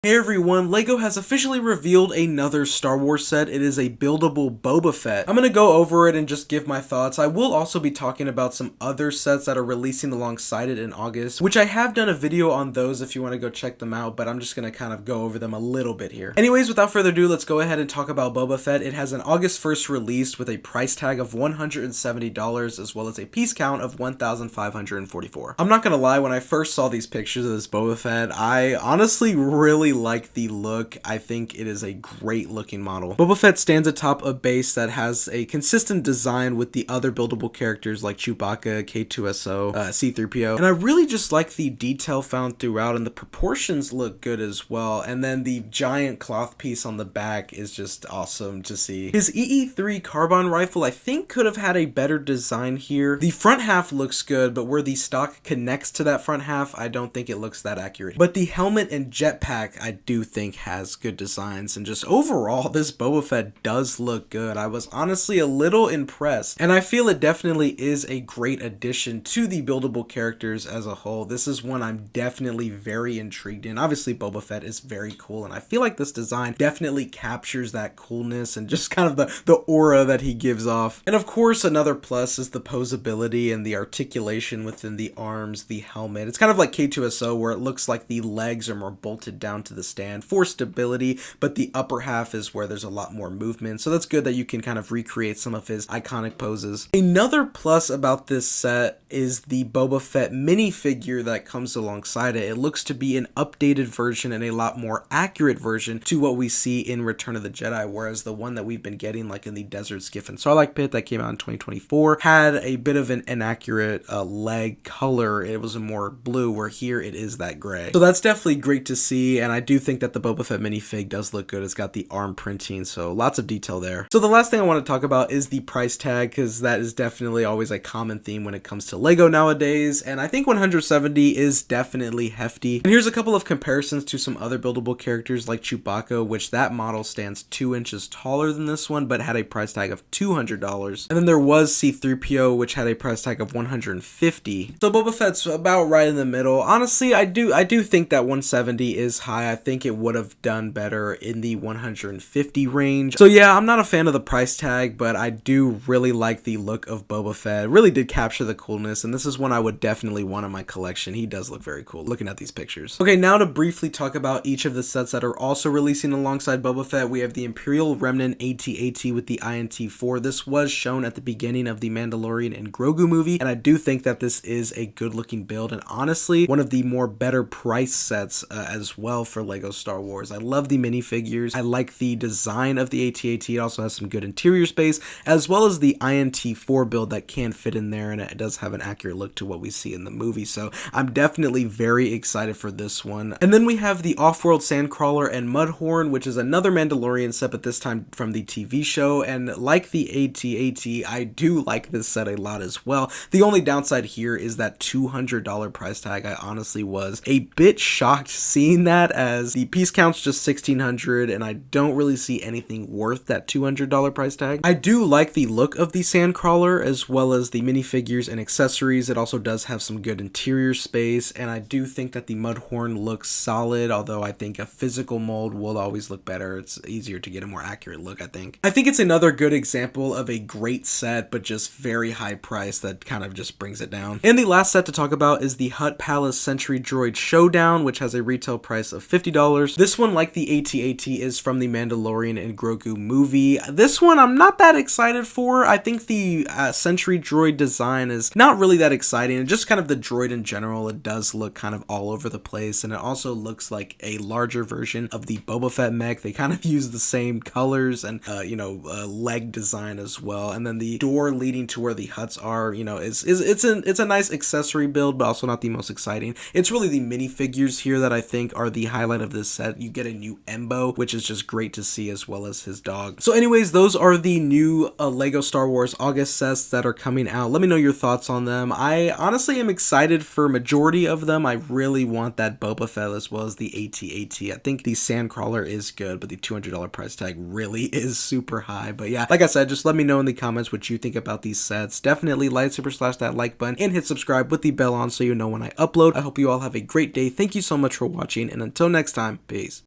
Hey everyone, LEGO has officially revealed another Star Wars set. It is a buildable Boba Fett. I'm gonna go over it and just give my thoughts. I will also be talking about some other sets that are releasing alongside it in August, which I have done a video on those if you want to go check them out, but I'm just gonna kind of go over them a little bit here. Anyways, without further ado, let's go ahead and talk about Boba Fett. It has an August 1st release with a price tag of $170 as well as a piece count of 1,544. I'm not gonna lie, when I first saw these pictures of this Boba Fett, I honestly really like the look. I think it is a great looking model. Boba Fett stands atop a base that has a consistent design with the other buildable characters like Chewbacca, K2SO, C3PO, and I really just like the detail found throughout, and the proportions look good as well, and then the giant cloth piece on the back is just awesome to see. His EE3 carbine rifle I think could have had a better design here. The front half looks good, but where the stock connects to that front half, I don't think it looks that accurate. But the helmet and jetpack I do think has good designs, and just overall this Boba Fett does look good. I was honestly a little impressed, and I feel it definitely is a great addition to the buildable characters as a whole. This is one I'm definitely very intrigued in. Obviously Boba Fett is very cool, and I feel like this design definitely captures that coolness and just kind of the aura that he gives off. And of course another plus is the posability and the articulation within the arms, the helmet. It's kind of like K2SO where it looks like the legs are more bolted down to the stand for stability, but the upper half is where there's a lot more movement, so that's good that you can kind of recreate some of his iconic poses. Another plus about this set is the Boba Fett minifigure that comes alongside it. It looks to be an updated version and a lot more accurate version to what we see in Return of the Jedi, whereas the one that we've been getting like in the Desert Skiff and Sarlacc pit that came out in 2024 had a bit of an inaccurate leg color. It was a more blue, where here it is that gray. So that's definitely great to see, and I do think that the Boba Fett minifig does look good. It's got the arm printing, so lots of detail there. So the last thing I want to talk about is the price tag, because that is definitely always a common theme when it comes to LEGO nowadays, and I think 170 is definitely hefty. And here's a couple of comparisons to some other buildable characters like Chewbacca, which that model stands 2 inches taller than this one, but had a price tag of $200. And then there was C3PO, which had a price tag of $150. So Boba Fett's about right in the middle. Honestly, I do think that 170 is high. I think it would have done better in the 150 range. So yeah, I'm not a fan of the price tag, but I do really like the look of Boba Fett. It really did capture the coolness, and this is one I would definitely want in my collection. He does look very cool looking at these pictures. Okay, now to briefly talk about each of the sets that are also releasing alongside Boba Fett. We have the Imperial Remnant AT-AT with the INT-4. This was shown at the beginning of the Mandalorian and Grogu movie, and I do think that this is a good looking build, and honestly one of the more better price sets as well for LEGO Star Wars. I love the minifigures. I like the design of the AT-AT. It also has some good interior space, as well as the INT-4 build that can fit in there, and it does have an accurate look to what we see in the movie. So I'm definitely very excited for this one. And then we have the Off-World Sandcrawler and Mudhorn, which is another Mandalorian set, but this time from the TV show. And like the AT-AT, I do like this set a lot as well. The only downside here is that $200 price tag. I honestly was a bit shocked seeing that, as the piece count's just 1,600, and I don't really see anything worth that $200 price tag. I do like the look of the Sandcrawler as well as the minifigures and accessories. It also does have some good interior space, and I do think that the Mudhorn looks solid, although I think a physical mold will always look better. It's easier to get a more accurate look, I think. I think it's another good example of a great set, but just very high price that kind of just brings it down. And the last set to talk about is the Hutt Palace Sentry Droid Showdown, which has a retail price of $50. This one, like the AT-AT, is from the Mandalorian and Grogu movie. This one I'm not that excited for. I think the Sentry Droid design is not really that exciting, and just kind of the droid in general, it does look kind of all over the place, and it also looks like a larger version of the Boba Fett mech. They kind of use the same colors and leg design as well, and then the door leading to where the Hutts are, it's a nice accessory build, but also not the most exciting. It's really the minifigures here that I think are the highlight of this set. You get a new Embo, which is just great to see, as well as his dog. So anyways, those are the new LEGO Star Wars August sets that are coming out. Let me know your thoughts on them. I honestly am excited for majority of them. I really want that Boba Fett as well as the AT-AT. I think the Sandcrawler is good, but the $200 price tag really is super high. But yeah, like I said, just let me know in the comments what you think about these sets. Definitely lightsaber slash that like button and hit subscribe with the bell on so you know when I upload. I hope you all have a great day. Thank you so much for watching, and until next time, peace.